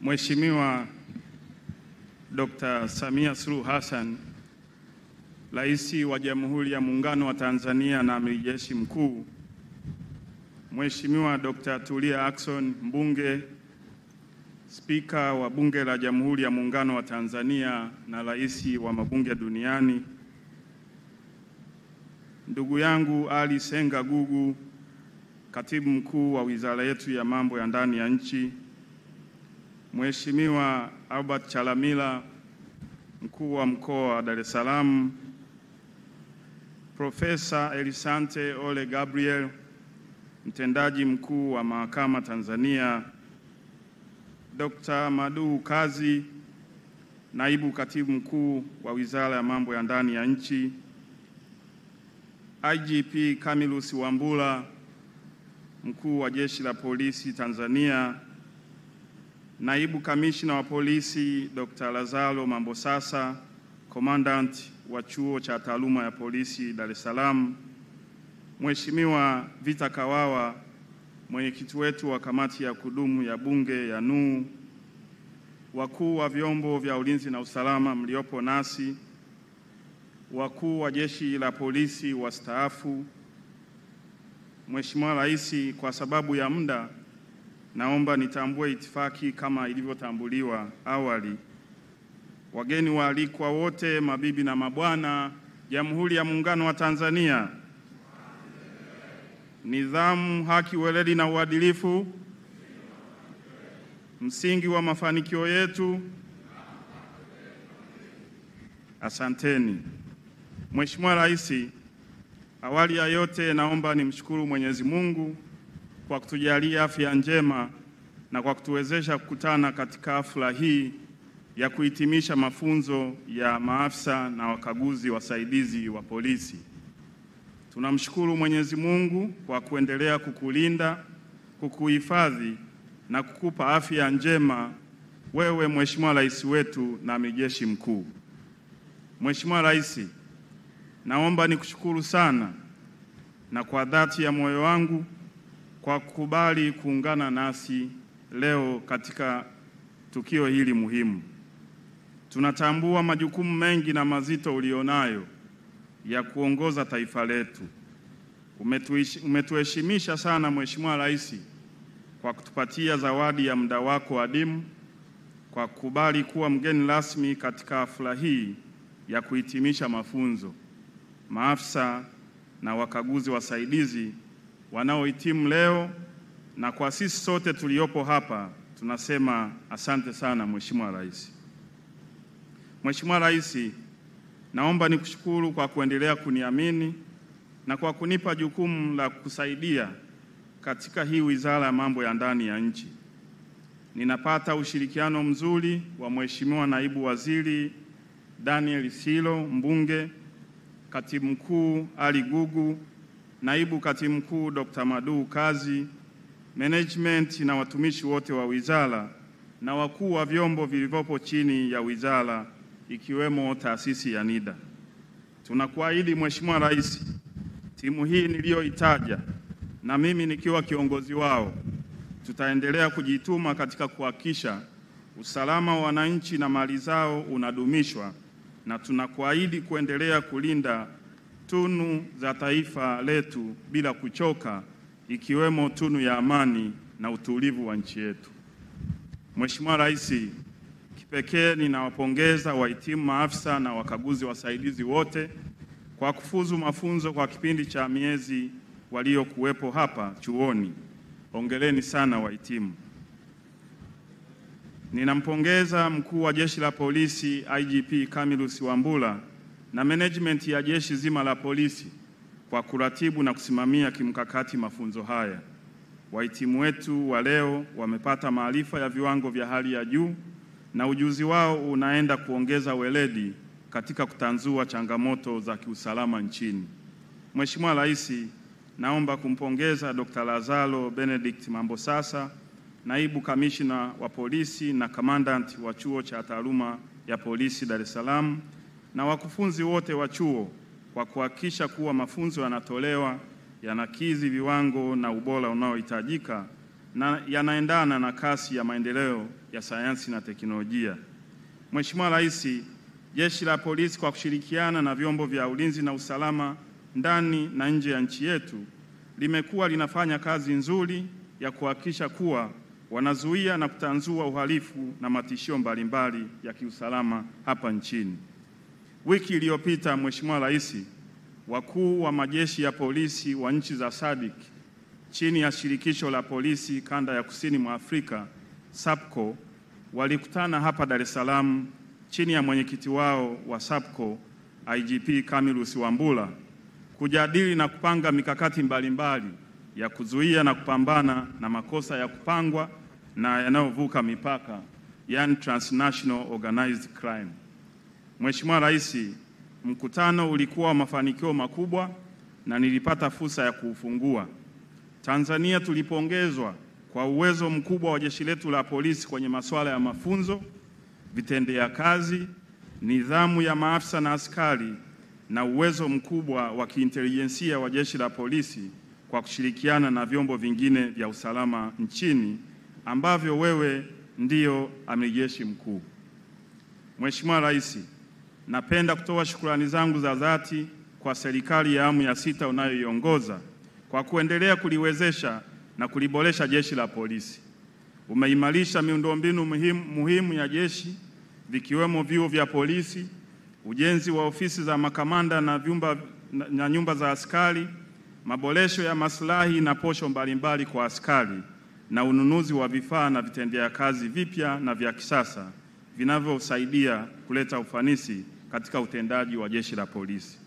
Mheshimiwa Dr. Samia Suluhu Hassan, Rais wa Jamhuri ya Muungano wa Tanzania na Amiri Jeshi Mkuu, Mheshimiwa Dr. Tulia Ackson, Mbunge, Spika wa Bunge la Jamhuri ya Muungano wa Tanzania na Rais wa Mabunge Duniani, ndugu yangu Ali Senga Gugu, Katibu Mkuu wa Wizara yetu ya Mambo ya Ndani ya Nchi, Mheshimiwa Albert Chalamila, Mkuu wa Mkoa wa Dar es Salaam, Profesa Elisante Ole Gabriel, Mtendaji Mkuu wa Mahakama Tanzania, Dr. Madu Kazi, Naibu Katibu Mkuu wa Wizara ya Mambo ya Ndani ya Nchi, IGP Camillus Wambura, Mkuu wa Jeshi la Polisi Tanzania, Naibu Kamishna wa Polisi Dr. Lazaro Mambosasa, Commandant wa Chuo cha Taaluma ya Polisi Dar es Salaam, Mheshimiwa Vita Kawawa, Mwenyekiti wetu wa Kamati ya Kudumu ya Bunge ya NUU, wakuu wa vyombo vya ulinzi na usalama mliopo nasi, wakuu wa Jeshi la Polisi wastaafu, Mheshimiwa Rais, kwa sababu ya muda naomba nitambue itifaki kama ilivyotambuliwa awali. Wageni waalikwa wote, mabibi na mabwana, Jamhuri ya Muungano wa Tanzania. Nidhamu, haki, weledi na uadilifu msingi wa mafanikio yetu. Asanteni. Mheshimiwa Rais, awali ya yote naomba nimshukuru Mwenyezi Mungu kwa kutujalia afya njema na kwa kutuwezesha kukutana katika hafla hii ya kuhitimisha mafunzo ya maafisa na wakaguzi wasaidizi wa polisi. Tunamshukuru Mwenyezi Mungu kwa kuendelea kukulinda, kukuhifadhi na kukupa afya njema wewe Mheshimiwa Rais wetu na Amiri Jeshi Mkuu. Mheshimiwa Rais, naomba nikushukuru sana na kwa dhati ya moyo wangu kwa kukubali kuungana nasi leo katika tukio hili muhimu. Tunatambua majukumu mengi na mazito ulionayo ya kuongoza taifa letu. Umetuheshimisha sana Mheshimiwa Rais kwa kutupatia zawadi ya muda wako adimu, kwa kukubali kuwa mgeni rasmi katika hafla hii ya kuhitimisha mafunzo maafisa na wakaguzi wasaidizi wanaohitimu leo, na kwa sisi sote tuliopo hapa tunasema asante sana Mheshimiwa Rais. Mheshimiwa Rais, naomba nikushukuru kwa kuendelea kuniamini na kwa kunipa jukumu la kusaidia katika hii Wizara ya Mambo ya Ndani ya Nchi. Ninapata ushirikiano mzuri wa Mheshimiwa Naibu Waziri Daniel Silo, Mbunge, Katibu Mkuu Ali Gugu, Naibu Katibu Mkuu Dr. Madu Kazi, management na watumishi wote wa wizara na wakuu wa vyombo vilivyopo chini ya wizara ikiwemo taasisi ya NIDA. Tunakuahidi Mheshimiwa Rais, timu hii niliyoitaja na mimi nikiwa kiongozi wao, tutaendelea kujituma katika kuhakikisha usalama wa wananchi na mali zao unadumishwa, na tunakuahidi kuendelea kulinda tunu za taifa letu bila kuchoka, ikiwemo tunu ya amani na utulivu wa nchi yetu. Mheshimiwa Rais, kipekee ninawapongeza wahitimu maafisa na wakaguzi wasaidizi wote kwa kufuzu mafunzo kwa kipindi cha miezi waliokuwepo hapa chuoni. Hongereni sana wahitimu. Ninampongeza Mkuu wa Jeshi la Polisi IGP Camillus Wambura na management ya jeshi zima la polisi kwa kuratibu na kusimamia kimkakati mafunzo haya. Wahitimu wetu wa leo wamepata maarifa ya viwango vya hali ya juu na ujuzi wao unaenda kuongeza weledi katika kutanzua changamoto za kiusalama nchini. Mheshimiwa Rais, naomba kumpongeza Dr. Lazaro Benedict Mambosasa, Naibu Kamishna wa Polisi na Commandant wa Chuo cha Taaluma ya Polisi Dar es Salaam na wakufunzi wote wa chuo kwa kuhakikisha kuwa mafunzo yanatolewa yanakidhi viwango na ubora unaohitajika na yanaendana na kasi ya maendeleo ya sayansi na teknolojia. Mheshimiwa Rais, Jeshi la Polisi kwa kushirikiana na vyombo vya ulinzi na usalama ndani na nje ya nchi yetu limekuwa linafanya kazi nzuri ya kuhakikisha kuwa wanazuia na kutanzua uhalifu na matishio mbalimbali ya kiusalama hapa nchini. Wiki iliyopita, Mheshimiwa Rais, wakuu wa majeshi ya polisi wa nchi za SADC chini ya Shirikisho la Polisi Kanda ya Kusini mwa Afrika SAPCO walikutana hapa Dar es Salaam chini ya mwenyekiti wao wa SAPCO IGP Camillus Wambura kujadili na kupanga mikakati mbalimbali ya kuzuia na kupambana na makosa ya kupangwa na yanayovuka mipaka, yani transnational organized crime. Mheshimiwa Rais, mkutano ulikuwa wa mafanikio makubwa na nilipata fursa ya kuufungua. Tanzania tulipongezwa kwa uwezo mkubwa wa jeshi letu la polisi kwenye masuala ya mafunzo, vitendea kazi, nidhamu ya maafisa na askari na uwezo mkubwa wa kiintelijensia wa jeshi la polisi kwa kushirikiana na vyombo vingine vya usalama nchini ambavyo wewe ndio amiri jeshi mkuu. Mheshimiwa Rais, napenda kutoa shukrani zangu za dhati kwa serikali ya awamu ya 6 unayoiongoza kwa kuendelea kuliwezesha na kuliboresha jeshi la polisi. Umeimarisha miundombinu muhimu ya jeshi vikiwemo vyuo vya polisi, ujenzi wa ofisi za makamanda na nyumba za askari, maboresho ya maslahi na posho mbalimbali kwa askari na ununuzi wa vifaa na vitendea kazi vipya na vya kisasa vinavyosaidia kuleta ufanisi katika utendaji wa jeshi la polisi.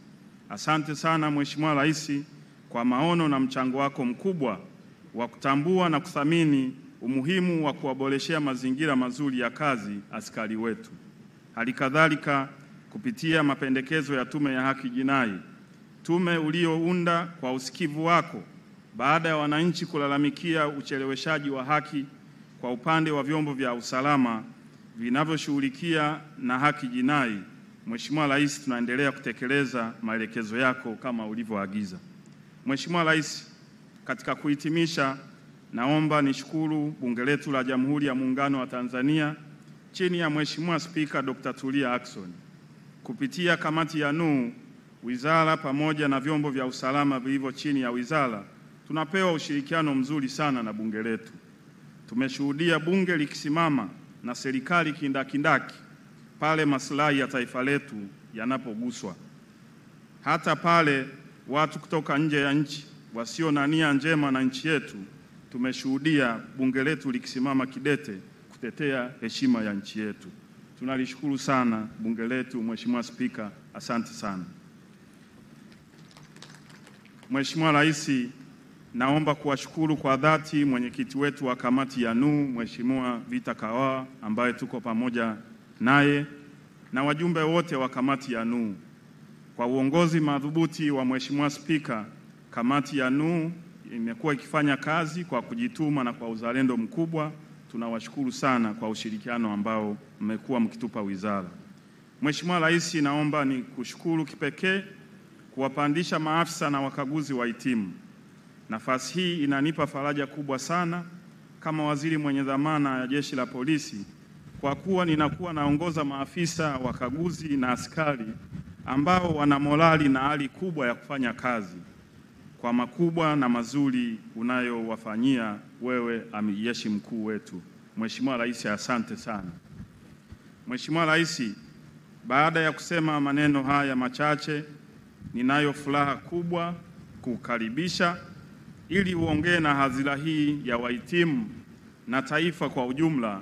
Asante sana Mheshimiwa Rais kwa maono na mchango wako mkubwa wa kutambua na kuthamini umuhimu wa kuwaboreshea mazingira mazuri ya kazi askari wetu. Halikadhalika, kupitia mapendekezo ya Tume ya Haki Jinai, tume uliounda kwa usikivu wako baada ya wananchi kulalamikia ucheleweshaji wa haki kwa upande wa vyombo vya usalama vinavyoshughulikia na haki jinai, Mheshimiwa Rais, tunaendelea kutekeleza maelekezo yako kama ulivyoagiza. Mheshimiwa Rais, katika kuhitimisha, naomba nishukuru Bunge letu la Jamhuri ya Muungano wa Tanzania chini ya Mheshimiwa Spika Dr. Tulia Ackson. Kupitia kamati ya NUU, wizara pamoja na vyombo vya usalama vilivyo chini ya wizara, tunapewa ushirikiano mzuri sana na bunge letu. Tumeshuhudia bunge likisimama na serikali kindakindaki pale maslahi ya taifa letu yanapoguswa. Hata pale watu kutoka nje ya nchi wasio na nia njema na nchi yetu, tumeshuhudia bunge letu likisimama kidete kutetea heshima ya nchi yetu. Tunalishukuru sana bunge letu. Mheshimiwa Spika, asante sana. Mheshimiwa Rais, naomba kuwashukuru kwa dhati mwenyekiti wetu wa kamati ya NUU Mheshimiwa Vita Kawawa ambaye tuko pamoja naye na wajumbe wote wa kamati ya NUU. Kwa uongozi madhubuti wa Mheshimiwa Spika, kamati ya NUU imekuwa ikifanya kazi kwa kujituma na kwa uzalendo mkubwa. Tunawashukuru sana kwa ushirikiano ambao mmekuwa mkitupa wizara. Mheshimiwa Rais, naomba ni kushukuru kipekee kuwapandisha maafisa na wakaguzi wahitimu. Nafasi hii inanipa faraja kubwa sana kama waziri mwenye dhamana ya jeshi la polisi, kwa kuwa ninakuwa naongoza maafisa, wakaguzi na askari ambao wana morali na hali kubwa ya kufanya kazi kwa makubwa na mazuri unayowafanyia wewe amiri jeshi mkuu wetu. Mheshimiwa Rais, asante sana. Mheshimiwa Rais, baada ya kusema maneno haya machache, ninayo furaha kubwa kukaribisha ili uongee na hadhira hii ya wahitimu na taifa kwa ujumla,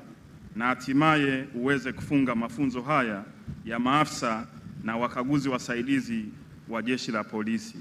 na hatimaye uweze kufunga mafunzo haya ya maafisa na wakaguzi wasaidizi wa jeshi la polisi.